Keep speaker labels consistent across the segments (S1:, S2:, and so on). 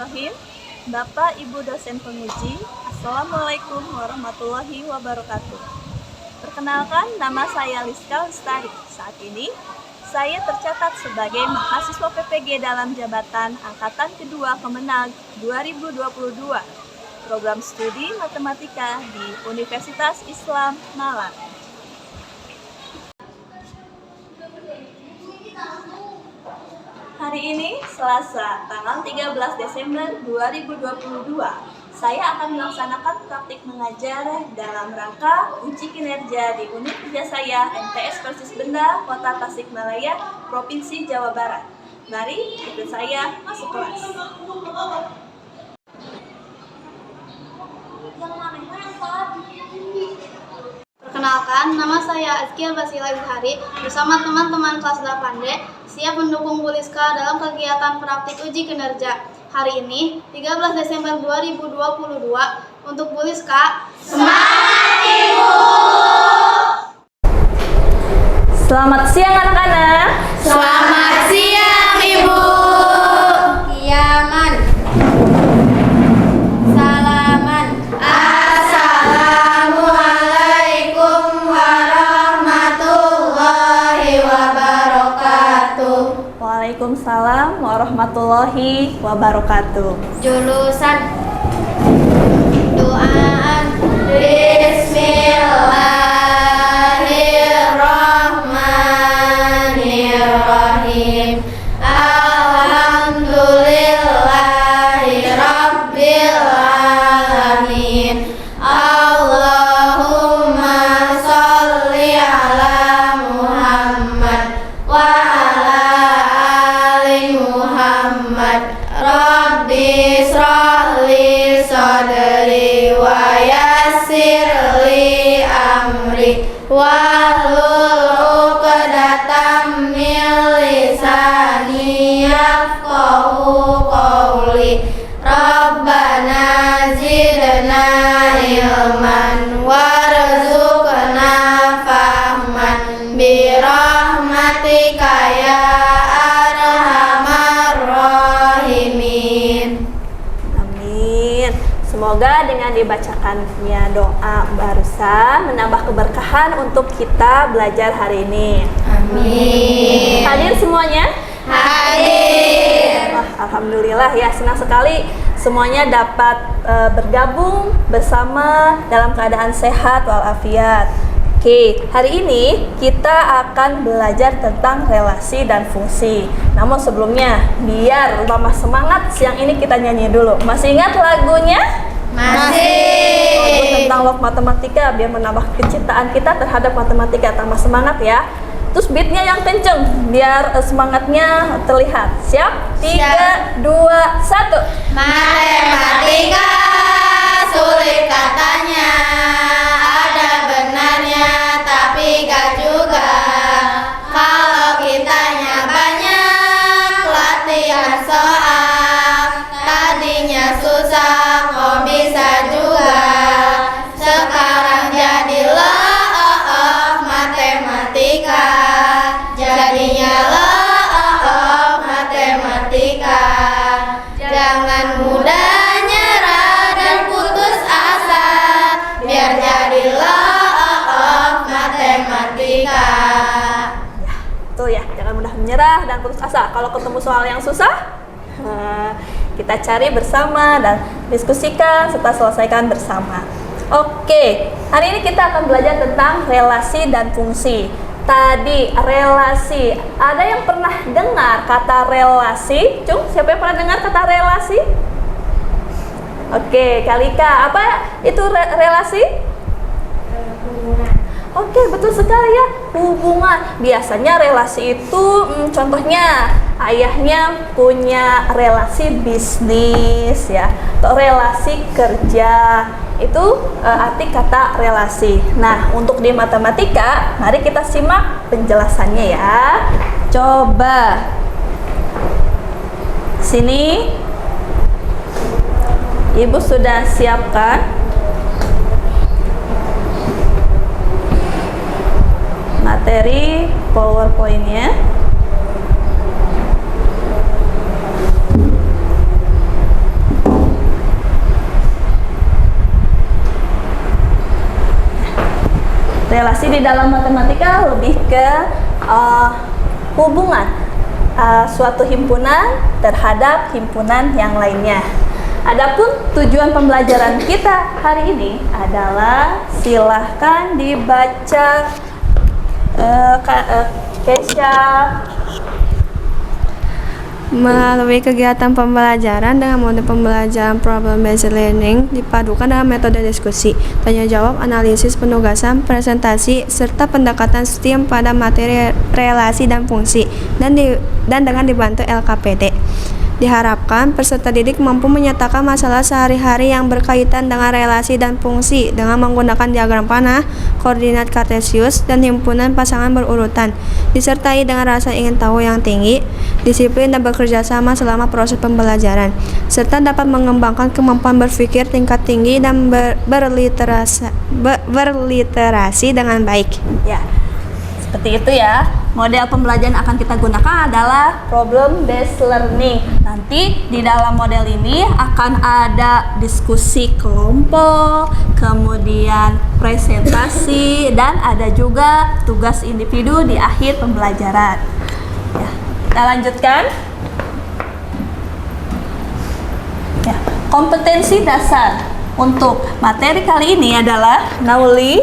S1: Bismillahirrahmanirrahim. Bapak, Ibu dosen penguji, Assalamualaikum warahmatullahi wabarakatuh. Perkenalkan, nama saya Liska Lestari. Saat ini, saya tercatat sebagai mahasiswa PPG dalam jabatan Angkatan Kedua Kemenag 2022, program studi matematika di Universitas Islam Malang. Hari ini, Selasa, tanggal 13 Desember 2022, saya akan melaksanakan praktik mengajar dalam rangka uji kinerja di unit kerja saya MTS Persis Benda, Kota Tasikmalaya, Provinsi Jawa Barat. Mari ikut saya masuk kelas.
S2: Perkenalkan, nama saya Azkia Basila Izhari bersama teman-teman kelas 8D siap mendukung Bu Liska dalam kegiatan praktik uji kinerja. Hari ini, 13 Desember 2022, untuk Bu Liska, semangat Ibu!
S1: Selamat siang anak-anak.
S2: Selamat siang Ibu! Iya, Man. Salaman. Assalamualaikum warahmatullahi wabarakatuh.
S1: Waalaikumsalam warahmatullahi wabarakatuh.
S2: Jurusan doaan. Bismillahirrahmanirrahim. Alhamdulillahirabbil alamin. Allahumma sholli ala Muhammad wa ala ali Muhammad. Rabbi shrahli sadri wa yassirli amri wahlul 'uqdatam min lisani yafqahu qawli. Rabbana zidna ilman warzuqna fahman birahmatika ya arhamar rahimin.
S1: Amin. Semoga dengan dibacakannya doa barusan menambah keberkahan untuk kita belajar hari ini.
S2: Amin.
S1: Hadir semuanya?
S2: Hadir.
S1: Wah, alhamdulillah ya, senang sekali semuanya dapat bergabung bersama dalam keadaan sehat walafiat. Oke, hari ini kita akan belajar tentang relasi dan fungsi. Namun sebelumnya, biar tambah semangat, siang ini kita nyanyi dulu. Masih ingat lagunya?
S2: Masih.
S1: Lagu tentang love matematika, biar menambah kecintaan kita terhadap matematika, tambah semangat ya. Terus beatnya yang kenceng, biar semangatnya terlihat. Siap? 3, 2, 1.
S2: Matematika sulit katanya, ada benarnya tapi gak juga. Kalau kitanya banyak latihan soal, tadinya susah kok bisa juga. Sekarang jadi love matematika, jadinya love matematika. Jangan mudah nyerah dan putus asa, biar jadi love matematika.
S1: Tuh ya, jangan mudah menyerah dan putus asa. Kalau ketemu soal yang susah, kita cari bersama dan diskusikan serta selesaikan bersama. Oke, hari ini kita akan belajar tentang relasi dan fungsi. Tadi relasi, ada yang pernah dengar kata relasi? Cung, siapa yang pernah dengar kata relasi? Oke, Kalika, apa itu relasi? Oke, betul sekali ya, hubungan. Biasanya relasi itu, contohnya ayahnya punya relasi bisnis ya, atau relasi kerja. Itu arti kata relasi. Nah, untuk di matematika, mari kita simak penjelasannya ya. Coba sini, Ibu sudah siapkan materi PowerPoint-nya. Relasi di dalam matematika lebih ke hubungan suatu himpunan terhadap himpunan yang lainnya. Adapun tujuan pembelajaran kita hari ini adalah silahkan dibaca Kesha.
S3: Melalui kegiatan pembelajaran dengan mode pembelajaran problem based learning dipadukan dengan metode diskusi, tanya jawab, analisis, penugasan, presentasi, serta pendekatan STEAM pada materi relasi dan fungsi dan dengan dibantu LKPD. Diharapkan peserta didik mampu menyatakan masalah sehari-hari yang berkaitan dengan relasi dan fungsi dengan menggunakan diagram panah, koordinat kartesius, dan himpunan pasangan berurutan, disertai dengan rasa ingin tahu yang tinggi, disiplin dan bekerja sama selama proses pembelajaran, serta dapat mengembangkan kemampuan berpikir tingkat tinggi dan berliterasi dengan baik.
S1: Ya, seperti itu ya. Model pembelajaran akan kita gunakan adalah problem based learning. Nanti di dalam model ini akan ada diskusi kelompok, kemudian presentasi, dan ada juga tugas individu di akhir pembelajaran. Ya, kita lanjutkan. Ya, kompetensi dasar untuk materi kali ini adalah Nauli.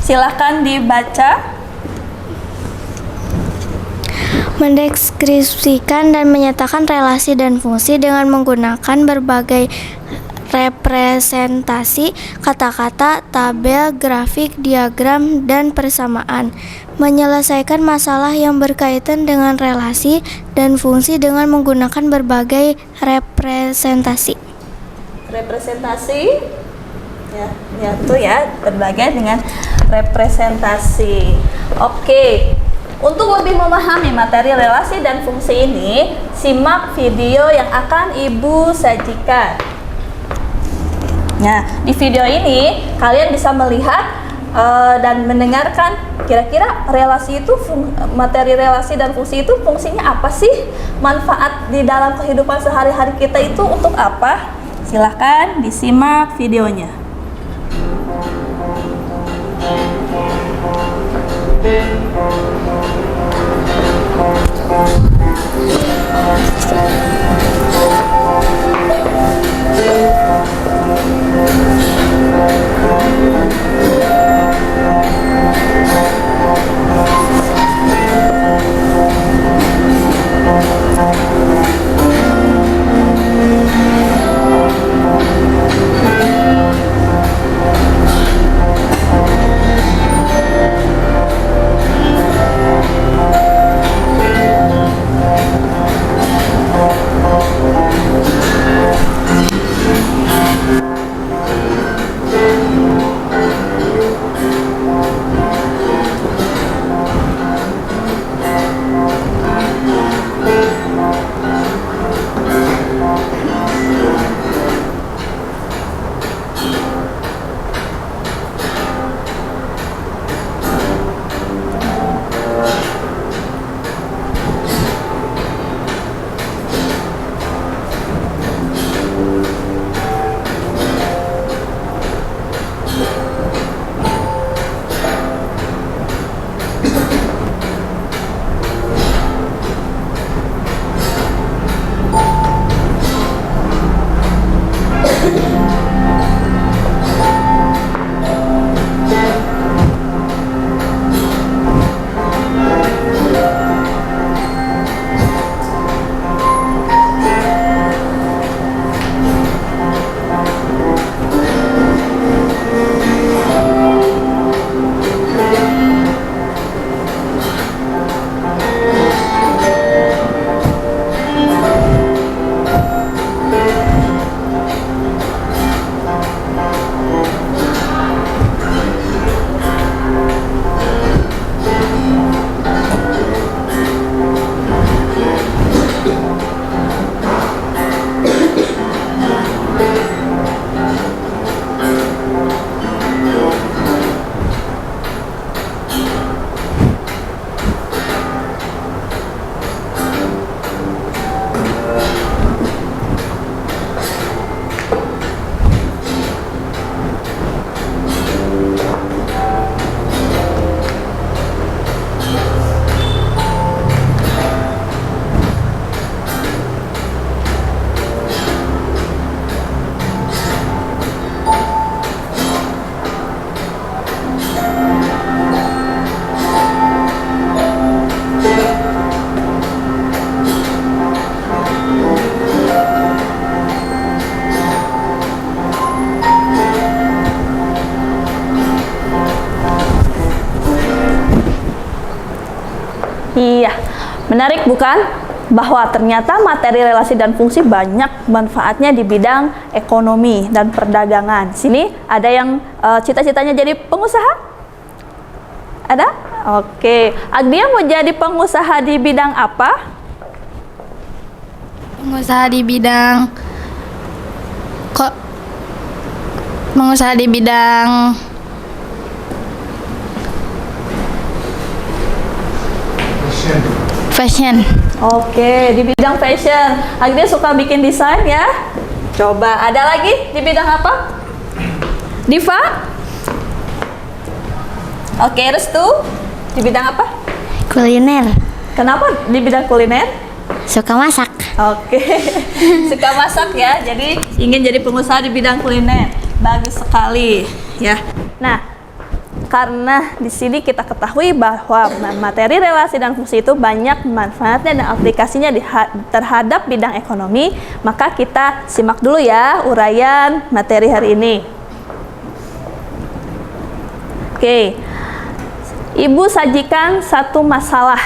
S1: Silahkan dibaca.
S4: Mendeskripsikan dan menyatakan relasi dan fungsi dengan menggunakan berbagai representasi, kata-kata, tabel, grafik, diagram, dan persamaan. Menyelesaikan masalah yang berkaitan dengan relasi dan fungsi dengan menggunakan berbagai representasi.
S1: Representasi, ya itu ya, berbagai dengan representasi. Oke. Untuk lebih memahami materi relasi dan fungsi ini, simak video yang akan Ibu sajikan. Nah, di video ini kalian bisa melihat dan mendengarkan kira-kira relasi itu, materi relasi dan fungsi itu fungsinya apa sih? Manfaat di dalam kehidupan sehari-hari kita itu untuk apa? Silahkan disimak videonya. Menarik bukan? Bahwa ternyata materi relasi dan fungsi banyak manfaatnya di bidang ekonomi dan perdagangan. Sini ada yang cita-citanya jadi pengusaha? Ada? Oke. Agnia mau jadi pengusaha di bidang apa?
S5: Pengusaha di bidang fashion.
S1: Oke, di bidang fashion. Agnia suka bikin desain ya? Coba, ada lagi di bidang apa? Diva? Oke, Restu, di bidang apa?
S4: Kuliner.
S1: Kenapa di bidang kuliner?
S4: Suka masak.
S1: Oke, suka masak ya. Jadi ingin jadi pengusaha di bidang kuliner. Bagus sekali ya. Nah, karena di sini kita ketahui bahwa materi relasi dan fungsi itu banyak manfaatnya dan aplikasinya terhadap bidang ekonomi, maka kita simak dulu ya uraian materi hari ini. Oke, Ibu sajikan satu masalah.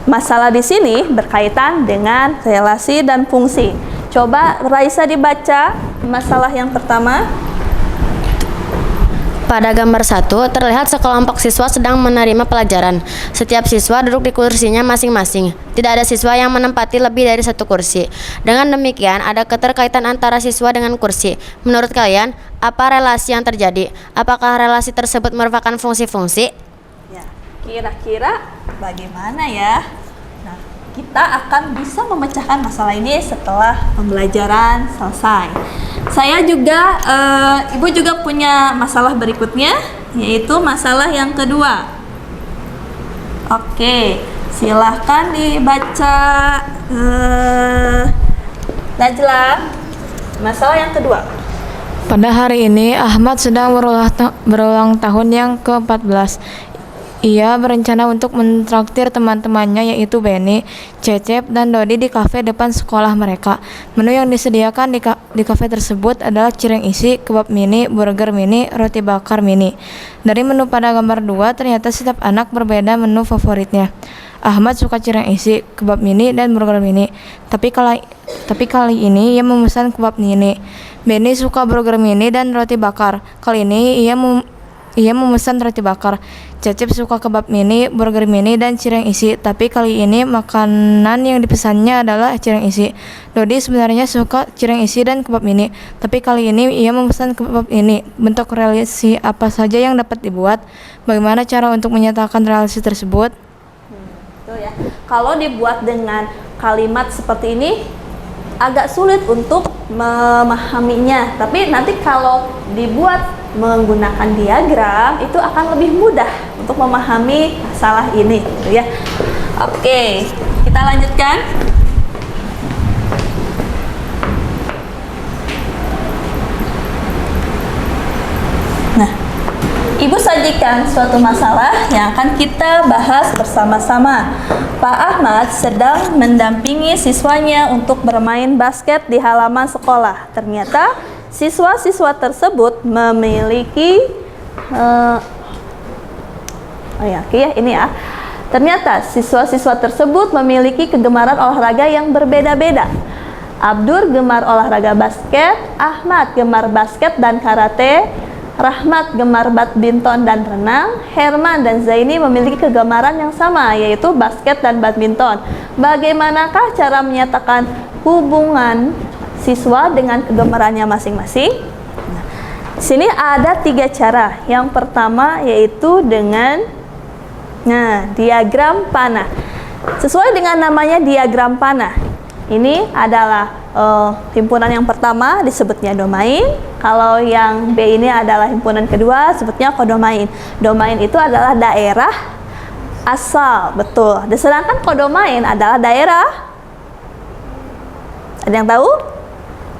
S1: Masalah di sini berkaitan dengan relasi dan fungsi. Coba Raisa dibaca masalah yang pertama.
S6: Pada gambar 1, terlihat sekelompok siswa sedang menerima pelajaran. Setiap siswa duduk di kursinya masing-masing. Tidak ada siswa yang menempati lebih dari satu kursi. Dengan demikian, ada keterkaitan antara siswa dengan kursi. Menurut kalian, apa relasi yang terjadi? Apakah relasi tersebut merupakan fungsi-fungsi?
S1: Ya, kira-kira bagaimana ya? Nah, kita akan bisa memecahkan masalah ini setelah pembelajaran selesai. Saya juga, Ibu juga punya masalah berikutnya, yaitu masalah yang kedua. Oke, silahkan dibaca, Najla. Masalah yang kedua.
S7: Pada hari ini, Ahmad sedang berulang tahun yang ke-14. Ia berencana untuk mentraktir teman-temannya yaitu Benny, Cecep, dan Dodi di kafe depan sekolah mereka. Menu yang disediakan di kafe tersebut adalah cireng isi, kebab mini, burger mini, roti bakar mini. Dari menu pada gambar 2, ternyata setiap anak berbeda menu favoritnya. Ahmad suka cireng isi, kebab mini, dan burger mini. Tapi kali ini ia memesan kebab mini. Benny suka burger mini dan roti bakar. Kali ini ia memesan roti bakar. Cecep suka kebab mini, burger mini, dan cireng isi. Tapi kali ini makanan yang dipesannya adalah cireng isi. Dodi sebenarnya suka cireng isi dan kebab mini. Tapi kali ini ia memesan kebab ini. Bentuk relasi apa saja yang dapat dibuat? Bagaimana cara untuk menyatakan relasi tersebut?
S1: Betul ya. Kalau dibuat dengan kalimat seperti ini agak sulit untuk memahaminya. Tapi nanti kalau dibuat menggunakan diagram itu akan lebih mudah untuk memahami masalah ini, gitu ya. Oke, kita lanjutkan. Nah, Ibu sajikan suatu masalah yang akan kita bahas bersama-sama. Pak Ahmad sedang mendampingi siswanya untuk bermain basket di halaman sekolah. Ternyata siswa-siswa tersebut memiliki Ternyata siswa-siswa tersebut memiliki kegemaran olahraga yang berbeda-beda. Abdur gemar olahraga basket, Ahmad gemar basket dan karate, Rahmat gemar badminton dan renang, Herman dan Zaini memiliki kegemaran yang sama, yaitu basket dan badminton. Bagaimanakah cara menyatakan hubungan siswa dengan kegemarannya masing-masing? Nah, sini ada 3 cara. Yang pertama yaitu dengan diagram panah. Sesuai dengan namanya diagram panah. Ini adalah himpunan yang pertama disebutnya domain. Kalau yang B ini adalah himpunan kedua, sebutnya kodomain. Domain itu adalah daerah asal, betul. Sedangkan kodomain adalah daerah, ada yang tahu?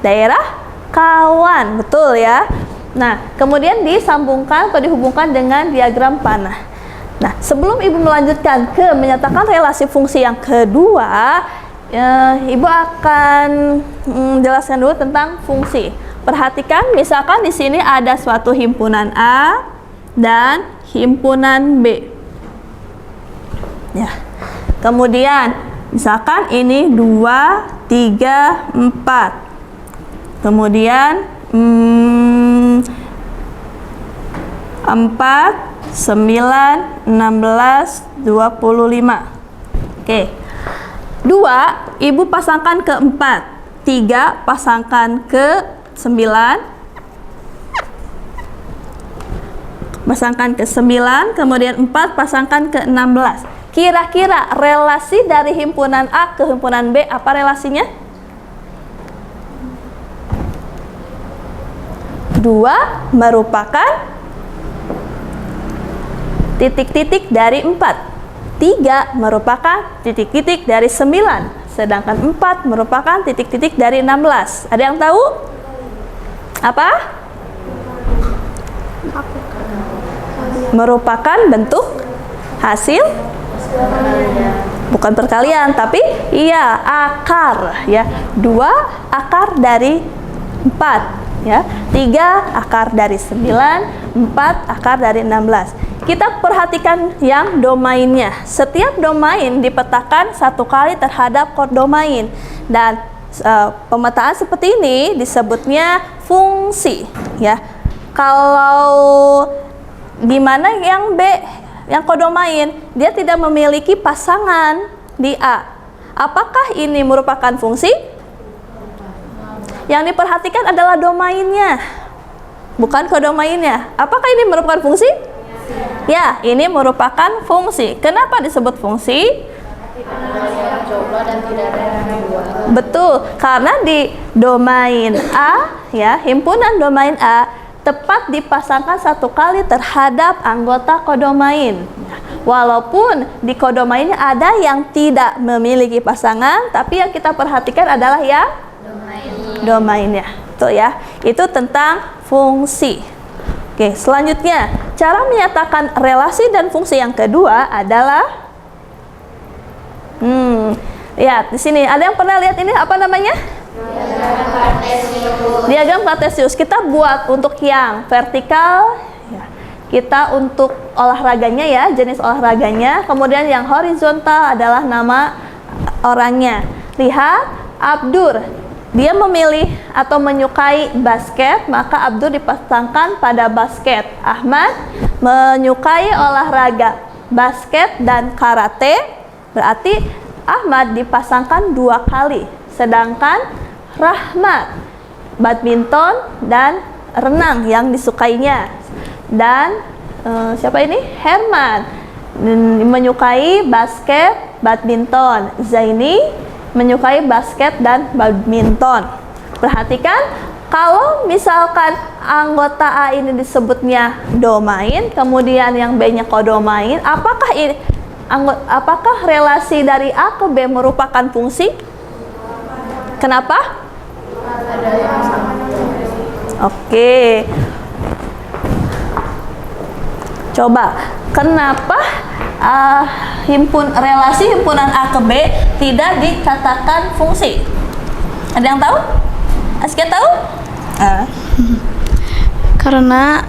S1: Daerah kawan, betul ya. Nah, kemudian disambungkan atau dihubungkan dengan diagram panah. Nah, sebelum Ibu melanjutkan ke menyatakan relasi fungsi yang kedua, Ibu akan jelaskan dulu tentang fungsi. Perhatikan, misalkan di sini ada suatu himpunan A dan himpunan B. Ya. Kemudian misalkan ini 2, 3, 4. Kemudian 4, 9, 16, 25. Oke. 2, ibu pasangkan ke 4. 3 pasangkan ke 9. Pasangkan ke 9, kemudian 4 pasangkan ke 16. Kira-kira relasi dari himpunan A ke himpunan B apa relasinya? 2 merupakan titik-titik dari 4. 3 merupakan titik-titik dari 9. Sedangkan 4 merupakan titik-titik dari 16. Ada yang tahu? Apa? Merupakan bentuk hasil bukan perkalian, tapi iya akar ya. 2 akar dari 4 ya. 3 akar dari 9, 4 akar dari 16. Kita perhatikan yang domainnya. Setiap domain dipetakan 1 kali terhadap kodomain, dan pemetaan seperti ini disebutnya fungsi ya. Kalau di mana yang B, yang kodomain, dia tidak memiliki pasangan di A. Apakah ini merupakan fungsi? Yang diperhatikan adalah domainnya, bukan kodomainnya. Apakah ini merupakan fungsi? Ya, ini merupakan fungsi. Kenapa disebut fungsi? Betul, karena di domain A ya, himpunan domain A tepat dipasangkan 1 kali terhadap anggota kodomain. Walaupun di kodomainnya ada yang tidak memiliki pasangan, tapi yang kita perhatikan adalah yang domainnya. Tuh ya, itu tentang fungsi. Oke, selanjutnya cara menyatakan relasi dan fungsi yang kedua adalah lihat di sini. Ada yang pernah lihat ini apa namanya? Diagram Kartesius. Kita buat untuk yang vertikal ya. Kita untuk olahraganya ya, jenis olahraganya. Kemudian yang horizontal adalah nama orangnya. Lihat, Abdur. Dia memilih atau menyukai basket, maka Abdur dipasangkan pada basket. Ahmad menyukai olahraga basket dan karate, berarti Ahmad dipasangkan 2 kali. Sedangkan Rahmat badminton dan renang yang disukainya. Dan siapa ini? Herman menyukai basket, badminton. Zaini menyukai basket dan badminton. Perhatikan, kalau misalkan anggota A ini disebutnya domain, kemudian yang B-nya kodomain, apakah relasi dari A ke B merupakan fungsi? Kenapa? Oke. Coba, kenapa relasi himpunan A ke B tidak dikatakan fungsi? Ada yang tahu? Askia tahu?
S2: Karena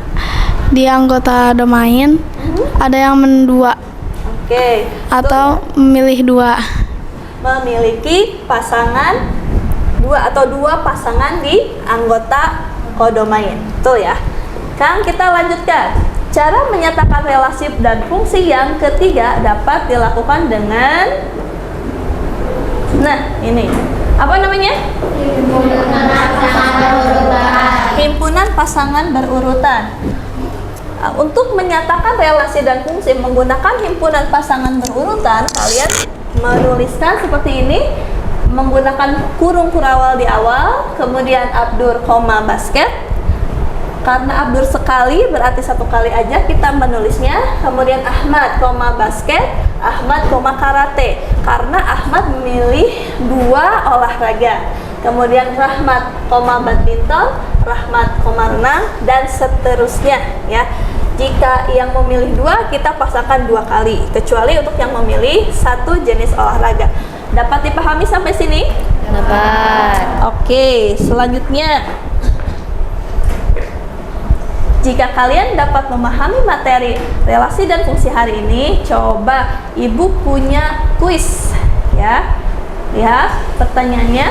S2: di anggota domain ada yang mendua
S1: Oke.
S2: atau memilih 2.
S1: Memiliki pasangan 2 atau 2 pasangan di anggota kodomain. Betul ya? Sekarang kita lanjutkan. Cara menyatakan relasi dan fungsi yang ketiga dapat dilakukan dengan ini. Apa namanya? Himpunan pasangan berurutan. Untuk menyatakan relasi dan fungsi menggunakan himpunan pasangan berurutan, kalian menuliskan seperti ini. Menggunakan kurung kurawal di awal, kemudian Abdur, basket. Karena Abdur sekali, berarti 1 kali aja kita menulisnya. Kemudian Ahmad, basket, Ahmad, karate. Karena Ahmad memilih 2 olahraga. Kemudian Rahmat, badminton, Rahmat, renang, dan seterusnya ya. Jika yang memilih 2, kita pasangkan 2 kali, kecuali untuk yang memilih 1 jenis olahraga. Dapat dipahami sampai sini? Dapat. Oke, selanjutnya. jika kalian dapat memahami materi relasi dan fungsi hari ini, coba Ibu punya kuis ya. Lihat pertanyaannya,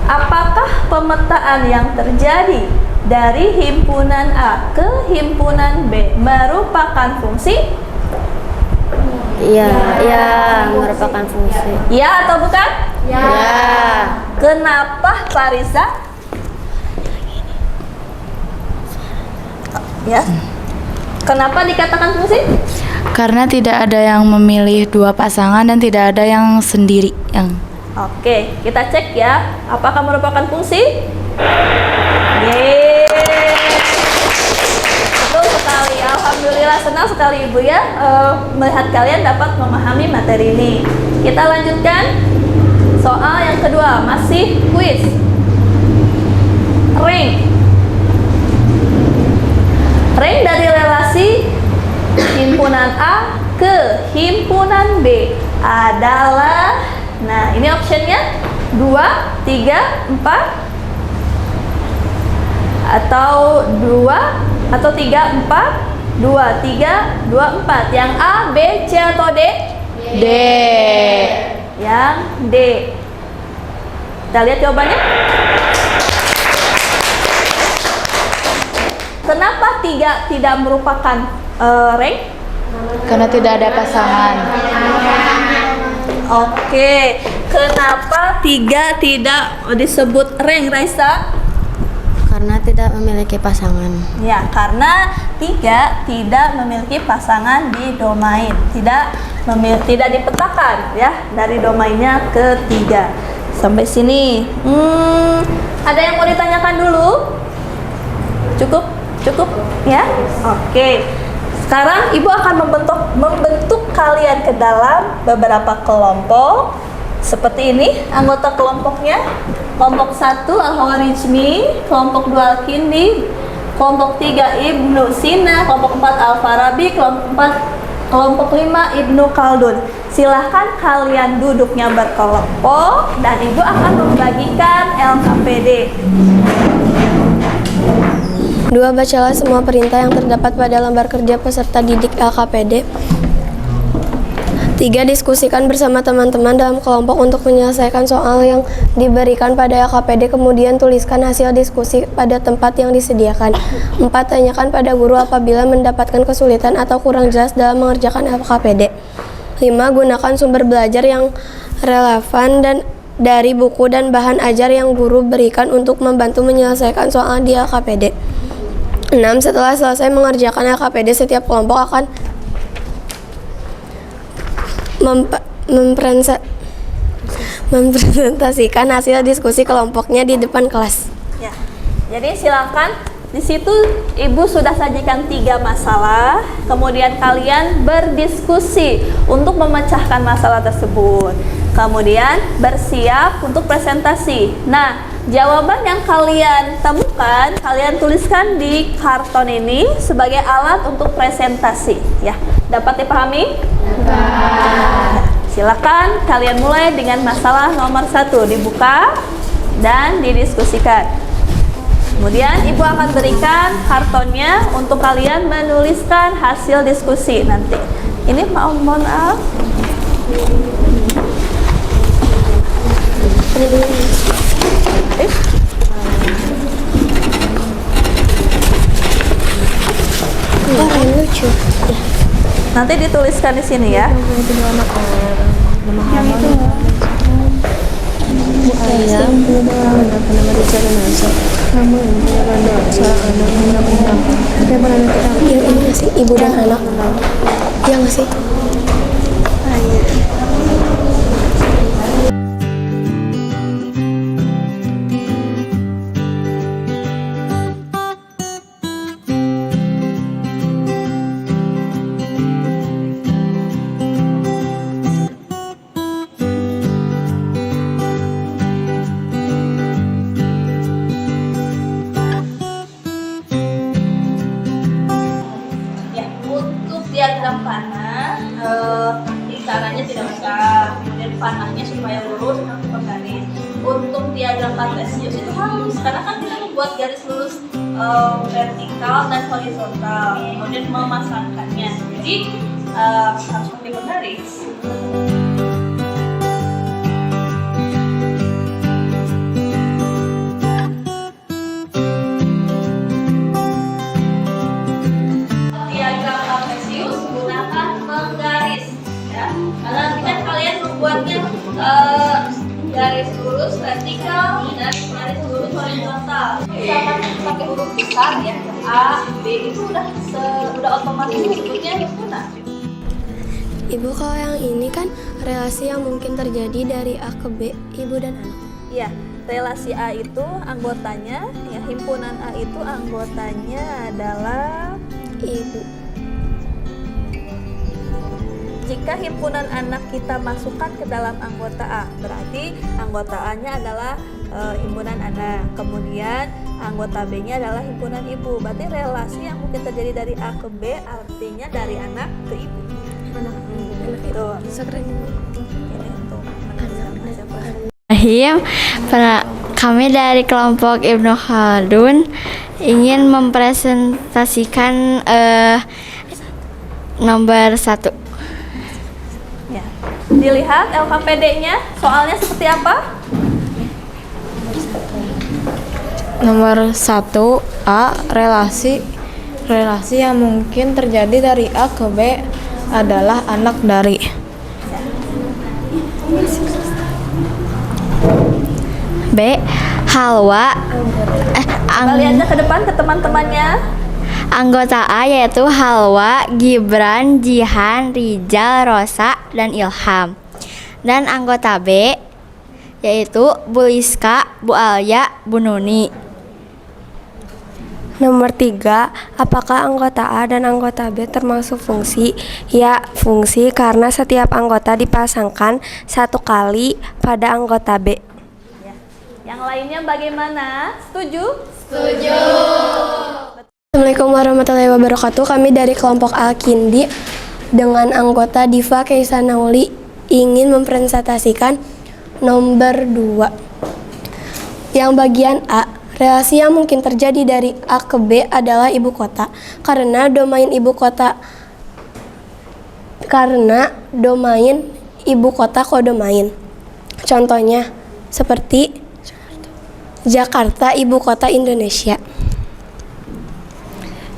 S1: apakah pemetaan yang terjadi dari himpunan A ke himpunan B merupakan fungsi?
S6: Iya, merupakan fungsi.
S1: Ya atau bukan?
S6: Ya.
S1: Kenapa Farisa? Ya. Kenapa dikatakan fungsi?
S5: Karena tidak ada yang memilih dua pasangan dan tidak ada yang sendiri yang.
S1: Oke, kita cek ya. Apakah merupakan fungsi? Yeay. Betul sekali. Alhamdulillah, senang sekali Ibu ya melihat kalian dapat memahami materi ini. Kita lanjutkan soal yang kedua, masih kuis. Ring dari relasi himpunan A ke himpunan B adalah, nah ini optionnya 2, 3, 4 atau 2 atau 3, 4, 2, 3, 2, 4. Yang A, B, C atau D? D. Yang D. Kita lihat jawabannya. Kenapa 3 tidak merupakan ring?
S5: Karena tidak ada pasangan.
S1: Oke, kenapa 3 tidak disebut ring, Raisa?
S6: Karena tidak memiliki pasangan.
S1: Ya, karena 3 tidak memiliki pasangan di domain, tidak dipetakan ya dari domainnya ke 3. Sampai sini, ada yang mau ditanyakan dulu? Cukup ya? Oke. Sekarang Ibu akan membentuk kalian ke dalam beberapa kelompok. Seperti ini anggota kelompoknya. Kelompok 1 Al-Khawarizmi, kelompok 2 Al-Kindi, kelompok 3 Ibnu Sina, kelompok 4 Al-Farabi, kelompok 5 Ibnu Khaldun. Silahkan kalian duduknya berkelompok dan Ibu akan membagikan LKPD.
S3: 2. Bacalah semua perintah yang terdapat pada lembar kerja peserta didik LKPD. 3. Diskusikan bersama teman-teman dalam kelompok untuk menyelesaikan soal yang diberikan pada LKPD, kemudian tuliskan hasil diskusi pada tempat yang disediakan. 4. Tanyakan pada guru apabila mendapatkan kesulitan atau kurang jelas dalam mengerjakan LKPD. 5. Gunakan sumber belajar yang relevan dan dari buku dan bahan ajar yang guru berikan untuk membantu menyelesaikan soal di LKPD. 6. Setelah selesai mengerjakan LKPD, setiap kelompok akan mempresentasikan hasil diskusi kelompoknya di depan kelas.
S1: Ya. Jadi silakan, di situ Ibu sudah sajikan 3 masalah, kemudian kalian berdiskusi untuk memecahkan masalah tersebut. Kemudian bersiap untuk presentasi. Nah, jawaban yang kalian temukan, kalian tuliskan di karton ini sebagai alat untuk presentasi. Ya, dapat dipahami? Silakan kalian mulai dengan masalah nomor 1, dibuka dan didiskusikan. Kemudian Ibu akan berikan kartonnya untuk kalian menuliskan hasil diskusi nanti. Ini mohon maaf.
S3: Lucu.
S1: Nanti dituliskan di sini ya.
S3: Yang ini nggak sih, ibu dan anak? Iya nggak sih?
S1: Diagram panah, lingkarannya tidak usah, kemudian panahnya supaya lurus untuk garis. Untuk diagram kartesius itu harus, karena kan kita membuat garis lurus vertikal dan horizontal, kemudian memasangkannya. Jadi harus pakai penggaris. Diagram kartesius gunakan menggaris, ya. Karena nanti kan kalian membuatnya garis lurus vertikal dan garis lurus horizontal. Misalkan pakai huruf besar ya, A, B itu udah otomatis disebutnya himpunan.
S3: Ibu, kalau yang ini kan relasi yang mungkin terjadi dari A ke B, ibu dan anak.
S1: Iya, relasi A itu anggotanya, ya himpunan A itu anggotanya adalah
S3: Ibu.
S1: Jika himpunan anak kita masukkan ke dalam anggota A, berarti anggota A-nya adalah himpunan anak. Kemudian anggota B-nya adalah himpunan ibu. Berarti relasi yang mungkin terjadi dari A ke B artinya dari anak ke ibu.
S3: Anak
S1: Itu.
S3: sekeren.
S1: Ini untuk menandakan siapa?
S4: Kami dari kelompok Ibnu Khaldun ingin mempresentasikan nomor 1.
S1: Ya. Dilihat LKPD-nya, soalnya seperti apa?
S7: Nomor 1A, relasi yang mungkin terjadi dari A ke B adalah anak dari.
S4: B. Halwa
S1: Kembali aja ke depan ke teman-temannya.
S4: Anggota A yaitu Halwa, Gibran, Jihan, Rijal, Rosa, dan Ilham. Dan anggota B yaitu Bu Liska, Bu Alia, Bu Nuni.
S3: Nomor 3, apakah anggota A dan anggota B termasuk fungsi? Ya, fungsi karena setiap anggota dipasangkan satu kali pada anggota B.
S1: Ya. Yang lainnya bagaimana? Setuju?
S3: Assalamualaikum warahmatullahi wabarakatuh. Kami dari kelompok Al-Kindi dengan anggota Diva Keisanauli ingin mempresentasikan nomor 2. Yang bagian A, relasi yang mungkin terjadi dari A ke B adalah ibu kota karena domain ibu kota kodomain. Contohnya seperti Jakarta, ibu kota Indonesia.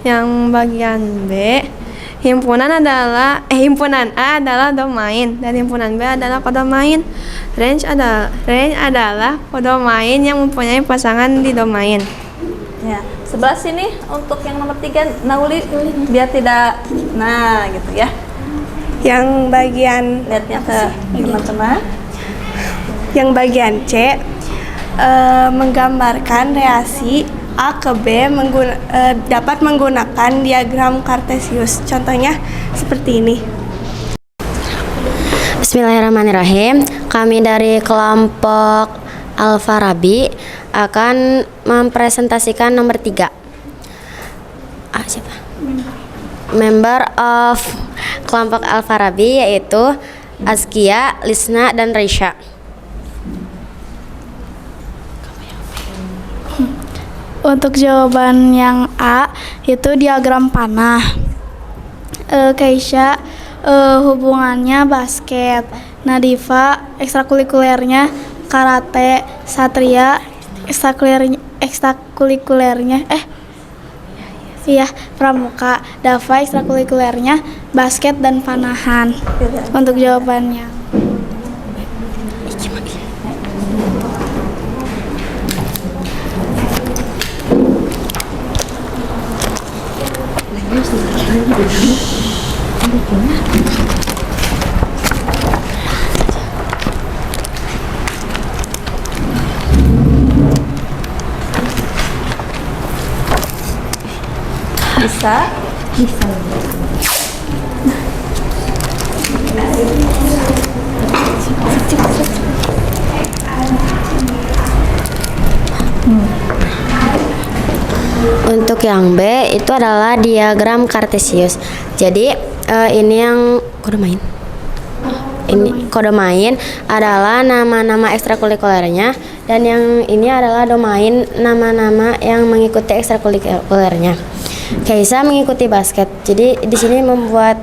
S8: Yang bagian B, himpunan A adalah domain dan himpunan B adalah kodomain. Range adalah kodomain yang mempunyai pasangan di domain.
S1: Ya, sebelah sini untuk yang nomor 3, Nauli, biar tidak, nah gitu ya.
S9: Yang bagian
S1: Lihatnya ke teman-teman.
S9: Yang bagian C menggambarkan relasi A ke B dapat menggunakan diagram kartesius. Contohnya seperti ini.
S6: Bismillahirrahmanirrahim. Kami dari kelompok Al-Farabi akan mempresentasikan nomor 3. Siapa? Member of kelompok Al-Farabi yaitu Azkia, Lisna, dan Reisha.
S2: Untuk jawaban yang A itu diagram panah. Keisha hubungannya basket. Nadifa ekstrakurikulernya karate. Satria ekstrakurikulernya pramuka. Dava ekstrakurikulernya basket dan panahan. Untuk jawabannya
S1: Bisa.
S6: Untuk yang B itu adalah diagram kartesius. Jadi ini yang kodomain. ini kodomain adalah nama-nama ekstrakurikulernya, dan yang ini adalah domain nama-nama yang mengikuti ekstrakurikulernya. Keisa mengikuti basket. Jadi di sini membuat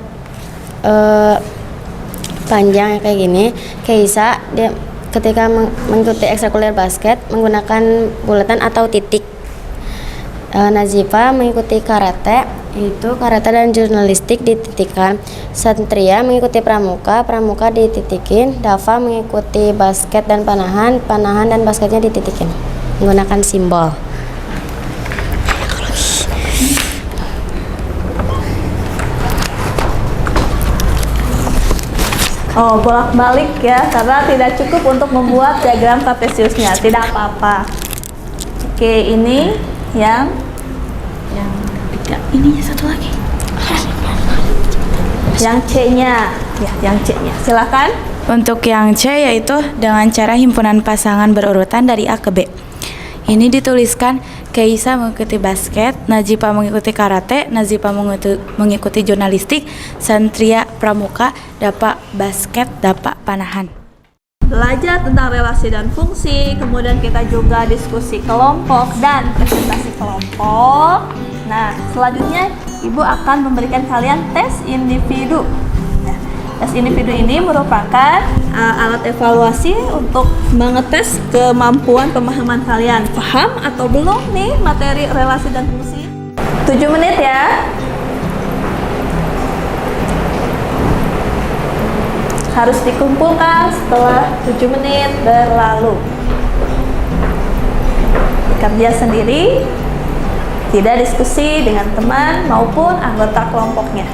S6: panjang kayak gini. Keisa dia ketika mengikuti ekstrakurikuler basket menggunakan bulatan atau titik. Nazifa mengikuti karate, itu karate dan jurnalistik dititikan. Satria mengikuti pramuka, pramuka dititikin. Dava mengikuti basket dan panahan, panahan dan basketnya dititikin menggunakan simbol.
S1: Oh, bolak-balik ya, karena tidak cukup untuk membuat diagram kartesiusnya. Tidak apa-apa. Oke, ini yang
S5: Tidak, ininya satu lagi.
S1: yang C-nya. Ya, yang C-nya. Silakan.
S5: Untuk yang C yaitu dengan cara himpunan pasangan berurutan dari A ke B. Ini dituliskan Keisa mengikuti basket, Najipa mengikuti karate, Nazipa mengikuti jurnalistik, Santria pramuka, Dapa basket, Dapa panahan.
S1: Belajar tentang relasi dan fungsi, kemudian kita juga diskusi kelompok dan presentasi kelompok. Nah, selanjutnya Ibu akan memberikan kalian tes individu. Nah, tes individu ini merupakan alat evaluasi untuk mengetes kemampuan pemahaman kalian. Paham atau belum nih materi relasi dan fungsi? 7 menit ya. Harus dikumpulkan setelah 7 menit berlalu. Kerja sendiri, tidak diskusi dengan teman maupun anggota kelompoknya.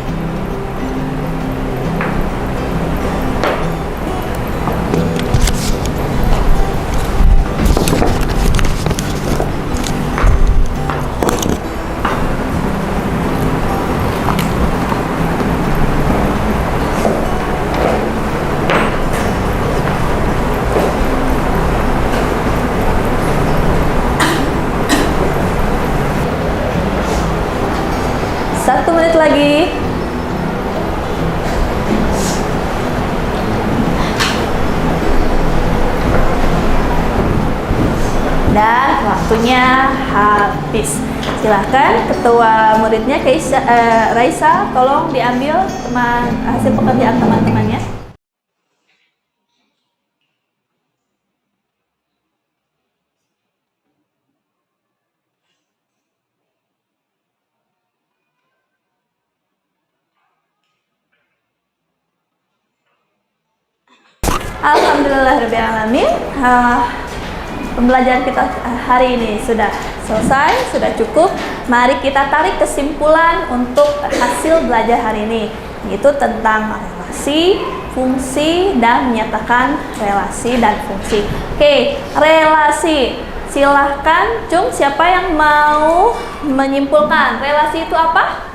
S1: Satu menit lagi. Dan waktunya habis. Silahkan ketua muridnya Raisa, tolong diambil hasil pekerjaan teman-temannya. Alhamdulillahirrahmanirrahim. Pembelajaran kita hari ini sudah selesai, sudah cukup. Mari kita tarik kesimpulan untuk hasil belajar hari ini, yaitu tentang relasi, fungsi, dan menyatakan relasi dan fungsi. Oke, relasi. Silahkan, Cung, siapa yang mau menyimpulkan relasi itu apa?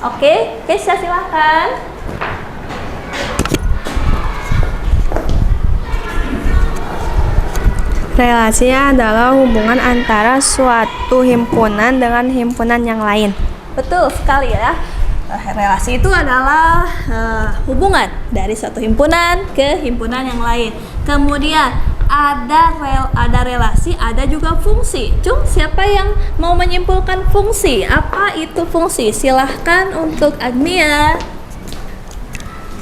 S1: Oke, Keisha silahkan.
S8: Relasi adalah hubungan antara suatu himpunan dengan himpunan yang lain.
S1: Betul sekali ya. Relasi itu adalah hubungan dari satu himpunan ke himpunan yang lain. Kemudian ada relasi, ada juga fungsi. Cung, siapa yang mau menyimpulkan fungsi? Apa itu fungsi? Silahkan untuk Agnia.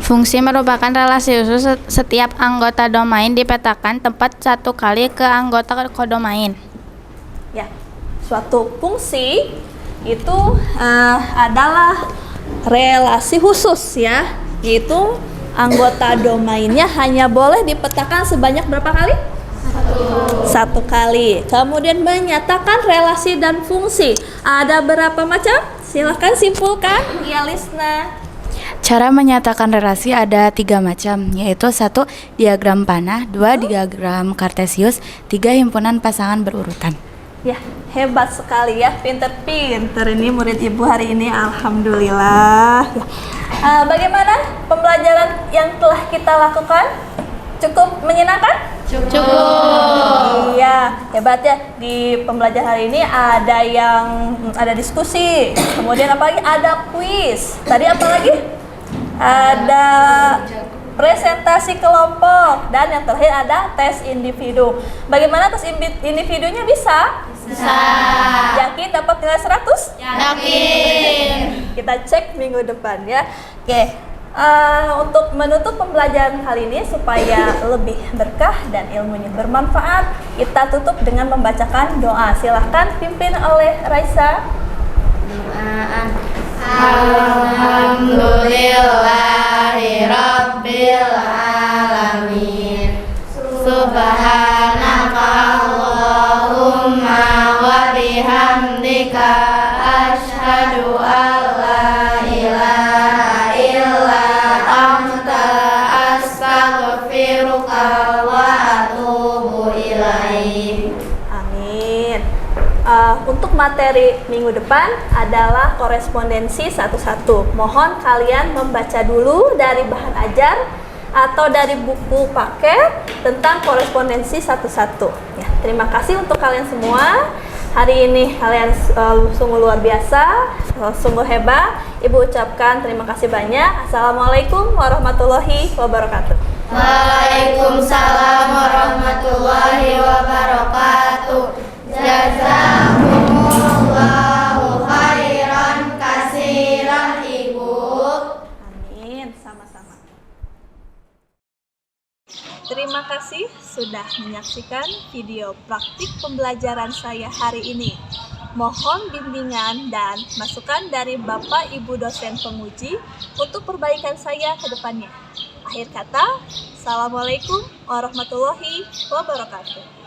S5: Fungsi merupakan relasi khusus setiap anggota domain dipetakan tempat satu kali ke anggota kodomain.
S1: Ya, suatu fungsi itu adalah relasi khusus ya, yaitu anggota domainnya hanya boleh dipetakan sebanyak berapa kali? Satu kali. Kemudian menyatakan relasi dan fungsi. Ada berapa macam? Silahkan simpulkan, ya Lisna.
S5: Cara menyatakan relasi ada 3 macam, yaitu 1. Diagram panah, 2. Diagram kartesius, 3. Himpunan pasangan berurutan.
S1: Ya, hebat sekali ya, pinter-pinter ini murid ibu hari ini, alhamdulillah. Ya. Bagaimana pembelajaran yang telah kita lakukan? Cukup menyenangkan? Cukup. Iya, hebat ya. Di pembelajaran hari ini ada diskusi, kemudian apa lagi? Ada kuis. Tadi apa lagi? Ada presentasi kelompok, dan yang terakhir ada tes individu. Bagaimana tes individunya bisa? Bisa. Yakin dapat nilai 100?
S2: Yakin.
S1: Kita cek minggu depan ya. Oke. Untuk menutup pembelajaran kali ini supaya lebih berkah dan ilmunya bermanfaat, kita tutup dengan membacakan doa. Silahkan pimpin oleh Raisa.
S2: Alhamdulillahi Rabbil Alamin. Subhanaka Allahumma wa bihamdika asyhadu an la ilaha illa anta astaghfiruka wa atubu ilaik.
S1: Amin. Untuk materi minggu depan adalah korespondensi satu-satu. Mohon kalian membaca dulu dari bahan ajar atau dari buku paket tentang korespondensi satu-satu. Ya, terima kasih untuk kalian semua. Hari ini kalian sungguh luar biasa, sungguh hebat. Ibu ucapkan terima kasih banyak. Assalamualaikum warahmatullahi wabarakatuh.
S2: Waalaikumsalam warahmatullahi wabarakatuh. Jazakumullahu khairan kasiran Ibu.
S1: Amin, sama-sama. Terima kasih sudah menyaksikan video praktik pembelajaran saya hari ini. Mohon bimbingan dan masukan dari Bapak Ibu dosen penguji untuk perbaikan saya ke depannya. Akhir kata, Assalamualaikum warahmatullahi wabarakatuh.